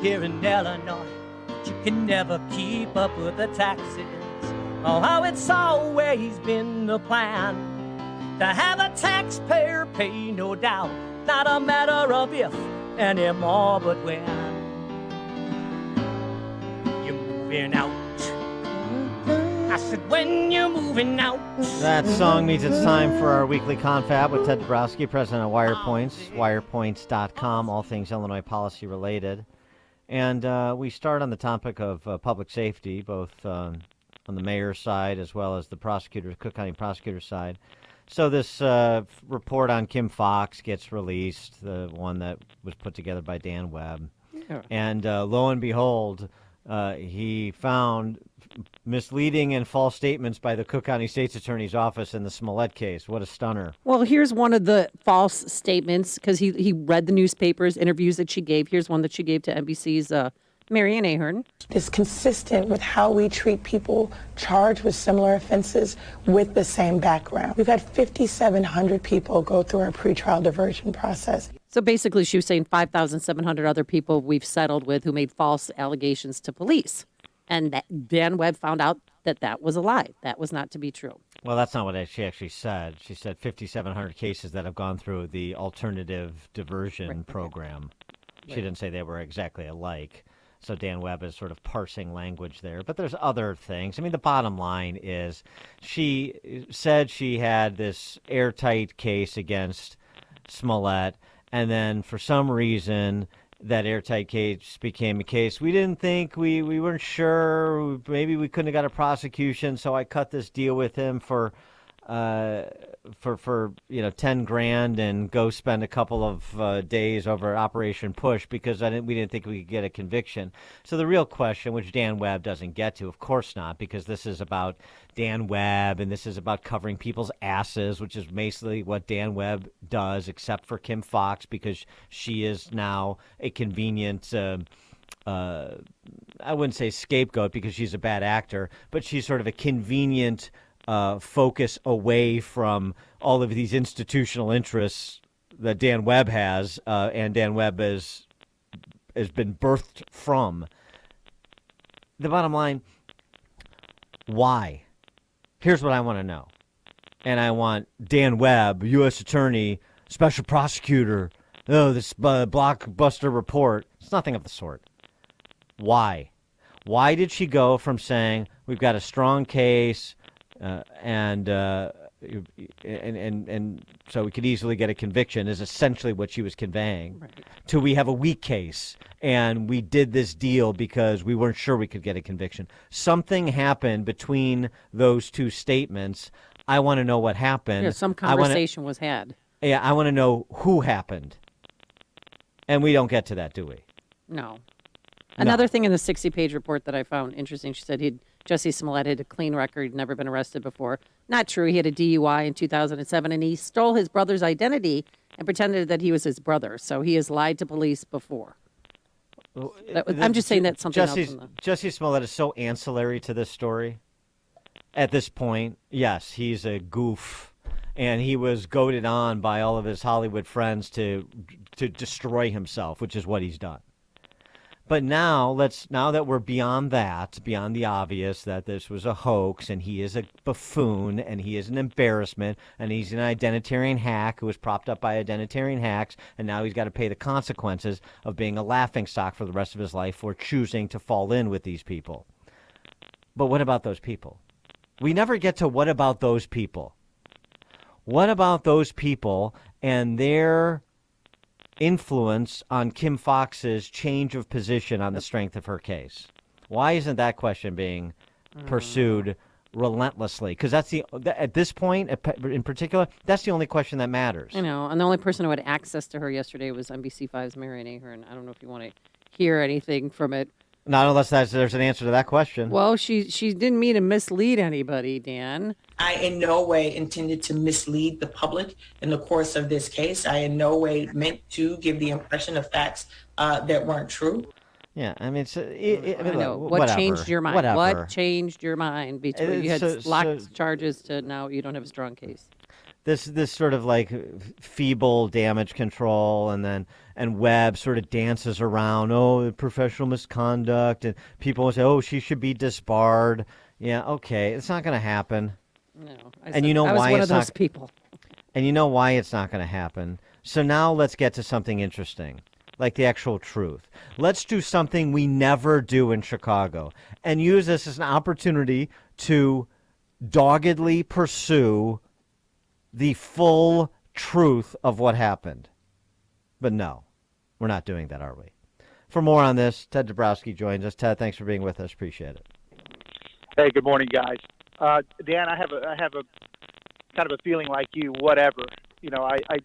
here in Illinois, but you can never keep up with the taxes. Oh, how it's always been the plan to have a taxpayer pay, no doubt. Not a matter of if anymore, but when you're moving out. I said, when you're moving out. That song means it's time for our weekly confab with Ted Dabroski, president of Wirepoint, wirepoints.com, all things Illinois policy related. And we start on the topic of public safety, both on the mayor's side as well as the Cook County prosecutor's side. So this report on Kim Foxx gets released, the one that was put together by Dan Webb. Yeah. And lo and behold, he found misleading and false statements by the Cook County State's Attorney's Office in the Smollett case. What a stunner. Well, here's one of the false statements, because he read the newspapers, interviews that she gave. Here's one that she gave to NBC's Marianne Ahern. It's consistent with how we treat people charged with similar offenses with the same background. We've had 5,700 people go through our pretrial diversion process. So basically, she was saying 5,700 other people we've settled with who made false allegations to police. And that Dan Webb found out that that was a lie. That was not to be true. Well, that's not what she actually said. She said 5,700 cases that have gone through the alternative diversion program. She didn't say they were exactly alike. So Dan Webb is sort of parsing language there. But there's other things. I mean, the bottom line is she said she had this airtight case against Smollett, and then for some reason that airtight case became a case. We didn't think, we weren't sure, maybe we couldn't have got a prosecution, so I cut this deal with him for $10,000 and go spend a couple of days over Operation Push because we didn't think we could get a conviction. So the real question, which Dan Webb doesn't get to, of course not, because this is about Dan Webb and this is about covering people's asses, which is basically what Dan Webb does, except for Kim Foxx, because she is now a convenient I wouldn't say scapegoat because she's a bad actor, but she's sort of a convenient focus away from all of these institutional interests that Dan Webb has, and Dan Webb has been birthed from. The bottom line, why? Here's what I want to know. And I want Dan Webb, U.S. Attorney, Special Prosecutor, this blockbuster report. It's nothing of the sort. Why? Why did she go from saying, we've got a strong case, and so we could easily get a conviction is essentially what she was conveying, right, to we have a weak case and we did this deal because we weren't sure we could get a conviction. Something happened between those two statements. I want to know what happened. Yeah, some conversation was had. Yeah, I want to know who happened. And we don't get to that, do we? No. Another thing in the 60-page report that I found interesting, she said Jesse Smollett had a clean record, never been arrested before. Not true. He had a DUI in 2007, and he stole his brother's identity and pretended that he was his brother. So he has lied to police before. I'm just saying that's something else. Jesse Smollett is so ancillary to this story. At this point, yes, he's a goof, and he was goaded on by all of his Hollywood friends to destroy himself, which is what he's done. But now that we're beyond that, beyond the obvious that this was a hoax and he is a buffoon and he is an embarrassment and he's an identitarian hack who was propped up by identitarian hacks, and now he's got to pay the consequences of being a laughingstock for the rest of his life for choosing to fall in with these people. But what about those people? We never get to what about those people. What about those people and their influence on Kim Foxx's change of position on the strength of her case? Why isn't that question being pursued relentlessly? Because at this point, in particular, that's the only question that matters. I know, and the only person who had access to her yesterday was NBC5's Marianne Ahern. I don't know if you want to hear anything from it. Not unless there's an answer to that question. Well, she didn't mean to mislead anybody, Dan. I in no way intended to mislead the public in the course of this case. I in no way meant to give the impression of facts that weren't true. Yeah, I mean, what changed your mind? Whatever. What changed your mind between you had locked charges to now you don't have a strong case? this sort of like feeble damage control, and Webb sort of dances around, professional misconduct, and people will say, she should be disbarred. Yeah, okay, it's not going to happen. No, And you know I was why one it's of those not, people. and you know why it's not going to happen. So now let's get to something interesting, like the actual truth. Let's do something we never do in Chicago, and use this as an opportunity to doggedly pursue the full truth of what happened. But no, we're not doing that, are we? For more on this, Ted Dabroski joins us. Ted, thanks for being with us. Appreciate it. Hey, good morning, guys. Dan, I have a kind of a feeling like you. Whatever, I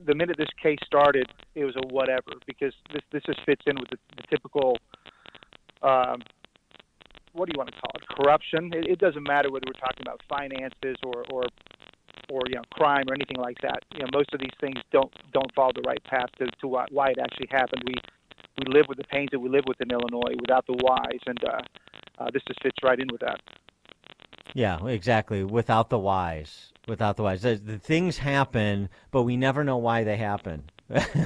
the minute this case started, it was a whatever, because this just fits in with the typical. What do you want to call it? Corruption. It doesn't matter whether we're talking about finances or crime or anything like that. Most of these things don't follow the right path to why it actually happened. We live with the pains that we live with in Illinois without the whys, and this just fits right in with that. Yeah, exactly. Without the whys. The things happen, but we never know why they happen.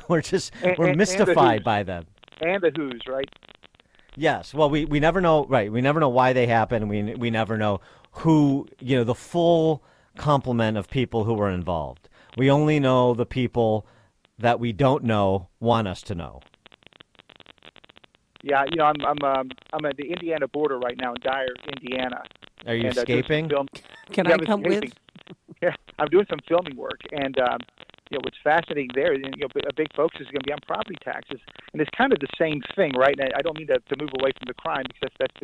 We're mystified by them. And the who's, right? Yes. Well, we never know, right? We never know why they happen. We never know who, the full complement of people who were involved. We only know the people that we don't know want us to know. Yeah, I'm at the Indiana border right now in Dyer, Indiana. Are you escaping? Can I come with? Yeah, I'm doing some filming work, and what's fascinating there, a big focus is going to be on property taxes, and it's kind of the same thing, right? And I don't mean to move away from the crime, because that's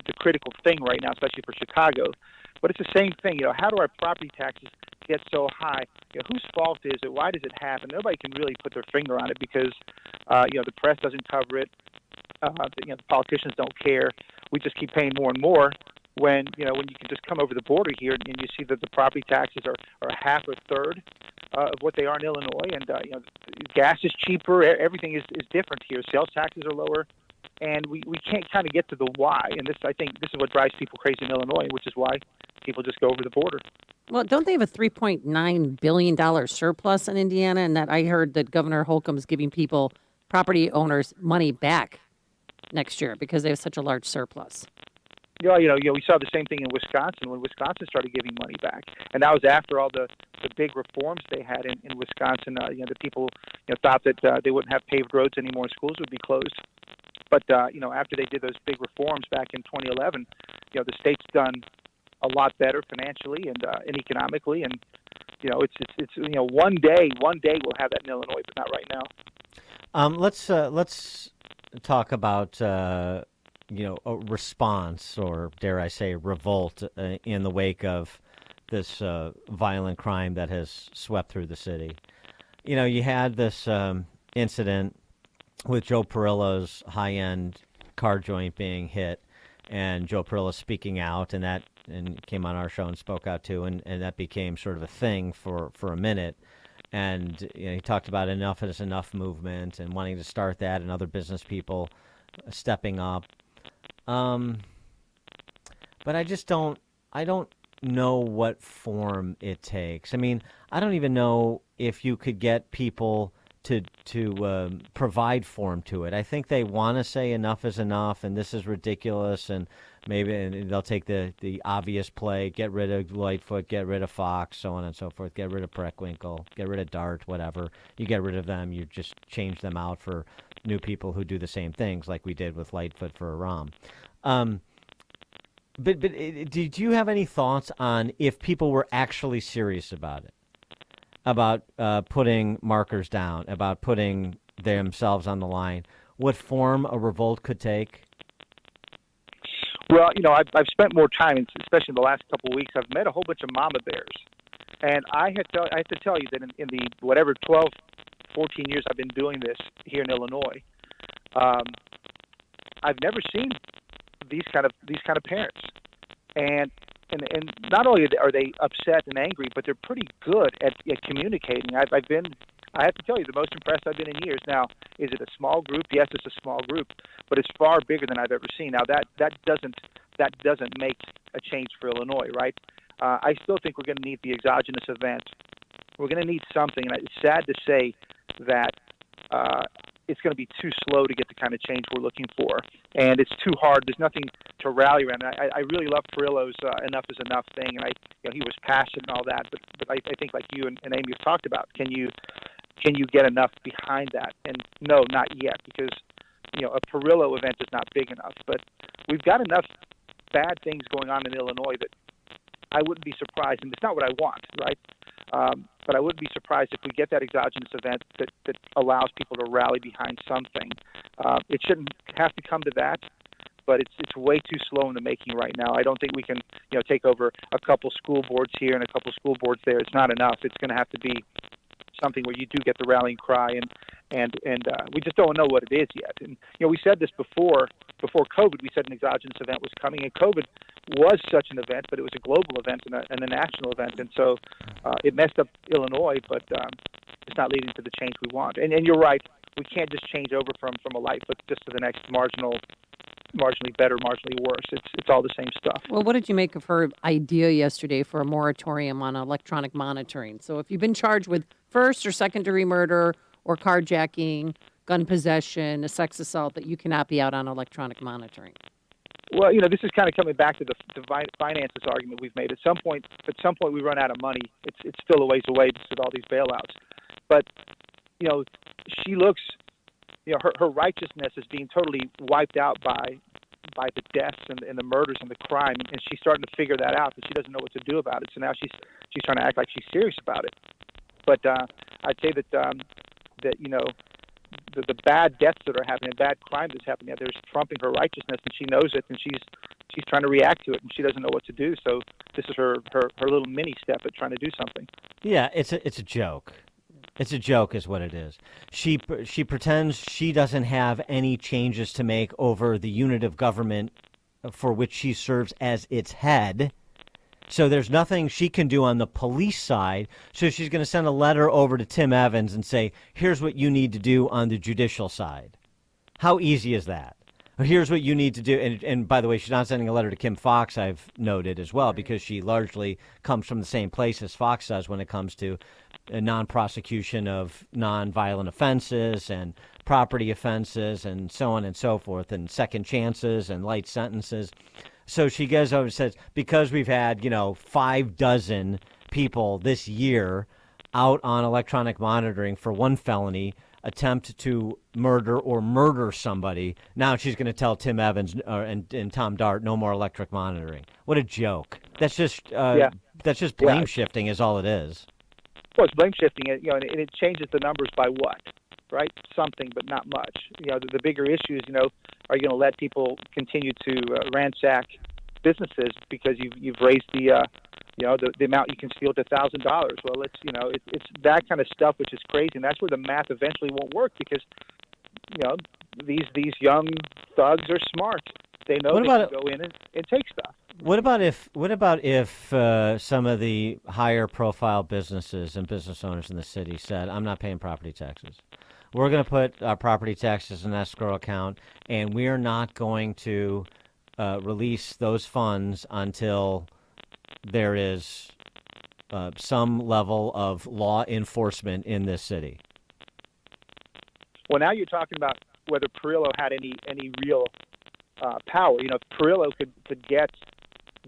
the critical thing right now, especially for Chicago. But it's the same thing. How do our property taxes get so high? Whose fault is it? Why does it happen? Nobody can really put their finger on it, because the press doesn't cover it. The politicians don't care. We just keep paying more and more. When you can just come over the border here and you see that the property taxes are half or third of what they are in Illinois, and gas is cheaper. Everything is different here. Sales taxes are lower, and we can't kind of get to the why. And I think this is what drives people crazy in Illinois, which is why people just go over the border. Well, don't they have a $3.9 billion surplus in Indiana? And that I heard that Governor Holcomb's giving property owners money back next year because they have such a large surplus. We saw the same thing in Wisconsin when Wisconsin started giving money back, and that was after all the big reforms they had in Wisconsin. The people thought that they wouldn't have paved roads anymore, and schools would be closed. But after they did those big reforms back in 2011, the state's done a lot better financially and economically, and it's one day we'll have that in Illinois, but not right now. Let's talk about a response, or dare I say revolt, in the wake of this violent crime that has swept through the city. You had this incident with Joe Pirillos' high-end car joint being hit, and Joe Pirillo speaking out, and came on our show and spoke out too, and that became sort of a thing for a minute. And he talked about enough is enough movement and wanting to start that, and other business people stepping up. But I don't know what form it takes. I mean, I don't even know if you could get people to provide form to it. I think they want to say enough is enough, and this is ridiculous, and maybe they'll take the obvious play, get rid of Lightfoot, get rid of Foxx, so on and so forth, get rid of Preckwinkle, get rid of Dart, whatever. You get rid of them, you just change them out for new people who do the same things, like we did with Lightfoot for Aram. But did you have any thoughts on if people were actually serious about it, about putting markers down, about putting themselves on the line, what form a revolt could take? Well, I've spent more time, especially in the last couple of weeks, I've met a whole bunch of mama bears. And I have to tell you that in the 12, 14 years I've been doing this here in Illinois, I've never seen these kind of parents. And not only are they upset and angry, but they're pretty good at communicating. I have to tell you, the most impressed I've been in years. Now, is it a small group? Yes, it's a small group, but it's far bigger than I've ever seen. Now, that doesn't make a change for Illinois, right? I still think we're going to need the exogenous event We're going to need something, and it's sad to say that it's going to be too slow to get the kind of change we're looking for, and it's too hard. There's nothing to rally around. I really love Pirillos' "enough is enough" thing, and he was passionate and all that. But I think like you and Amy have talked about, can you get enough behind that? And no, not yet, because a Pirillo event is not big enough. But we've got enough bad things going on in Illinois that I wouldn't be surprised, and it's not what I want, right? But I wouldn't be surprised if we get that exogenous event that allows people to rally behind something. It shouldn't have to come to that, but it's way too slow in the making right now. I don't think we can take over a couple school boards here and a couple school boards there. It's not enough. It's going to have to be something where you do get the rallying cry, and we just don't know what it is yet. And we said this before COVID. We said an exogenous event was coming, and COVID was such an event, but it was a global event and a national event, and so it messed up Illinois, but it's not leading to the change we want. And you're right, we can't just change over from a light foot just to the next marginally better, marginally worse. It's all the same stuff. Well, what did you make of her idea yesterday for a moratorium on electronic monitoring? So if you've been charged with first or second-degree murder or carjacking, gun possession, a sex assault, that you cannot be out on electronic monitoring. Well, this is kind of coming back to the finances argument we've made. At some point, we run out of money. It's still a ways away just with all these bailouts. But she looks, her righteousness is being totally wiped out by the deaths and the murders and the crime, and she's starting to figure that out, that she doesn't know what to do about it. So now she's trying to act like she's serious about it. But I'd say that the bad deaths that are happening, bad crime that's happening out there is trumping her righteousness, and she knows it, and she's trying to react to it, and she doesn't know what to do. So this is her little mini step at trying to do something. Yeah, it's a joke. It's a joke is what it is. She pretends she doesn't have any changes to make over the unit of government for which she serves as its head. So there's nothing she can do on the police side. So she's going to send a letter over to Tim Evans and say, here's what you need to do on the judicial side. How easy is that? Here's what you need to do. And by the way, she's not sending a letter to Kim Foxx, I've noted as well, because she largely comes from the same place as Foxx does when it comes to non-prosecution of non-violent offenses and property offenses and so on and so forth, and second chances and light sentences. So she goes over and says, because we've had, 5 people this year out on electronic monitoring for one felony, attempt to murder somebody, now she's going to tell Tim Evans and Tom Dart no more electric monitoring. What a joke. That's just blame shifting is all it is. Well, it's blame shifting, and it changes the numbers by what? Right? Something, but not much. The bigger issue is, are you going to let people continue to ransack businesses because you've raised the amount you can steal to $1,000? Well, it's that kind of stuff which is crazy, and that's where the math eventually won't work, because these young thugs are smart. They know they can go in and take stuff. What about if some of the higher profile businesses and business owners in the city said, I'm not paying property taxes. We're going to put our property taxes in an escrow account, and we are not going to release those funds until there is some level of law enforcement in this city. Well, now you're talking about whether Pirillo had any real power. If Pirillo could get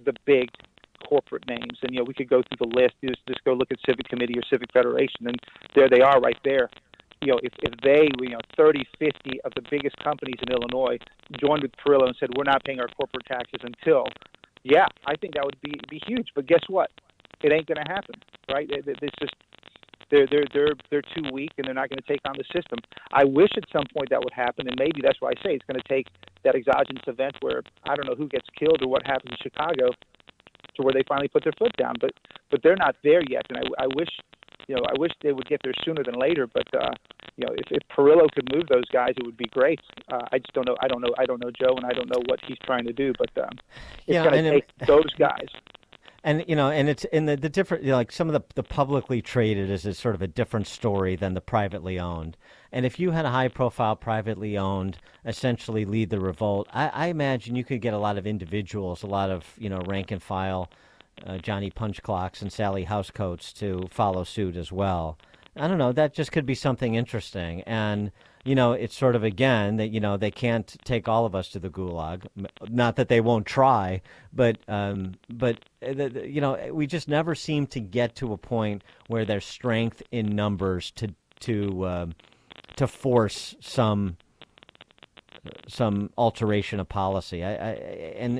the big corporate names, and we could go through the list, just go look at Civic Committee or Civic Federation, and there they are right there. If they, 30, 50 of the biggest companies in Illinois joined with Pirillo and said, we're not paying our corporate taxes until, I think that would be huge. But guess what? It ain't going to happen, right? It's just they're too weak, and they're not going to take on the system. I wish at some point that would happen, and maybe that's why I say it's going to take that exogenous event where I don't know who gets killed or what happens in Chicago to where they finally put their foot down. But they're not there yet, and I wish. I wish they would get there sooner than later. But if Pirillo could move those guys, it would be great. I just don't know. I don't know Joe, and I don't know what he's trying to do. But it's going to take those guys. And and it's in the different, like some of the publicly traded is sort of a different story than the privately owned. And if you had a high profile privately owned essentially lead the revolt, I imagine you could get a lot of individuals, a lot of rank and file Johnny Punch Clocks and Sally Housecoats to follow suit as well. I don't know. That just could be something interesting. And, it's sort of, again, that, they can't take all of us to the gulag. Not that they won't try, but we just never seem to get to a point where there's strength in numbers to force some alteration of policy. And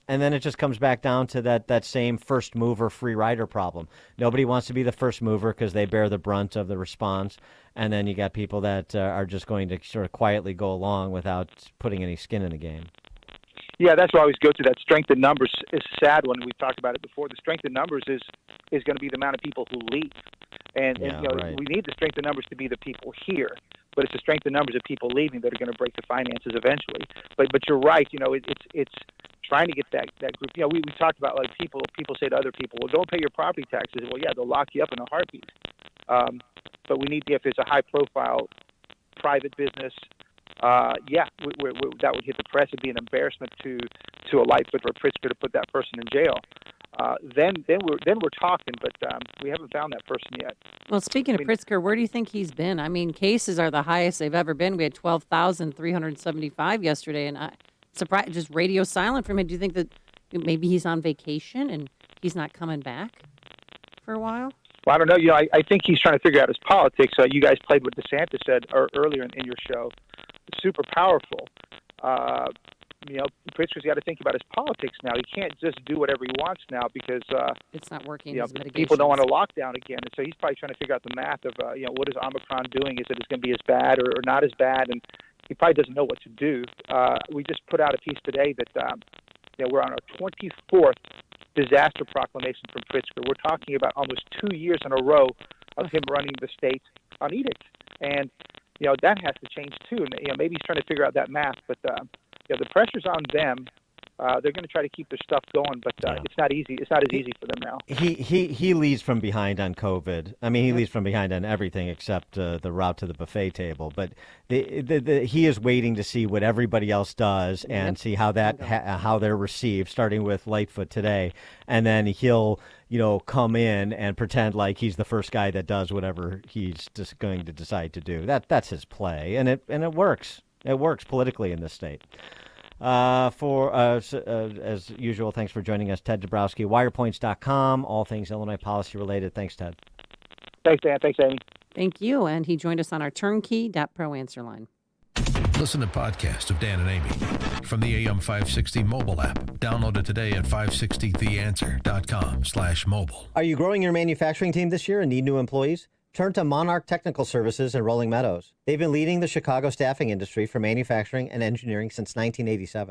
then it just comes back down to that same first mover free rider problem. Nobody wants to be the first mover because they bear the brunt of the response, and then you got people that are just going to sort of quietly go along without putting any skin in the game. Yeah, that's why I always go to that strength in numbers is a sad one. We've talked about it before. The strength in numbers is going to be the amount of people who leave. And right. We need the strength in numbers to be the people here, but it's the strength in numbers of people leaving that are going to break the finances eventually. But you're right. It's trying to get that group. We talked about, like, people say to other people, well, don't pay your property taxes. Well, yeah, they'll lock you up in a heartbeat. But we need, if it's a high profile private business, that would hit the press. It'd be an embarrassment to a Lightfoot or a Pritzker to put that person in jail. Then we're talking, but we haven't found that person yet. Well, speaking of Pritzker, where do you think he's been? I mean, cases are the highest they've ever been. We had 12,375 yesterday, and surprised, just radio silent from him. Do you think that maybe he's on vacation and he's not coming back for a while? Well, I don't know. I think he's trying to figure out his politics. You guys played what DeSantis said earlier in your show. It's super powerful. Pritzker's got to think about his politics now. He can't just do whatever he wants now because it's not working. People don't want to lock down again, and so he's probably trying to figure out the math of what is Omicron doing? Is it going to be as bad or not as bad? And he probably doesn't know what to do. We just put out a piece today that we're on our 24th disaster proclamation from Pritzker. We're talking about almost 2 years in a row of him running the state on edict, and that has to change too. And maybe he's trying to figure out that math, but the pressure's on them. They're going to try to keep their stuff going, but it's not easy. It's not as easy for them now. He leads from behind on COVID. I mean, he leads from behind on everything except the route to the buffet table. But he is waiting to see what everybody else does and see how how they're received, starting with Lightfoot today, and then he'll come in and pretend like he's the first guy that does whatever he's just going to decide to do. That's his play, and it works. It works politically in this state. As usual, thanks for joining us, Ted Dabroski, wirepoints.com, all things Illinois policy related. Thanks, Ted. Thanks, Dan. Thanks, Amy. Thank you. And he joined us on our turnkey.pro answer line. Listen to podcasts of Dan and Amy from the AM 560 mobile app. Download it today at 560theanswer.com/mobile. Are you growing your manufacturing team this year and need new employees? Turn to Monarch Technical Services in Rolling Meadows. They've been leading the Chicago staffing industry for manufacturing and engineering since 1987.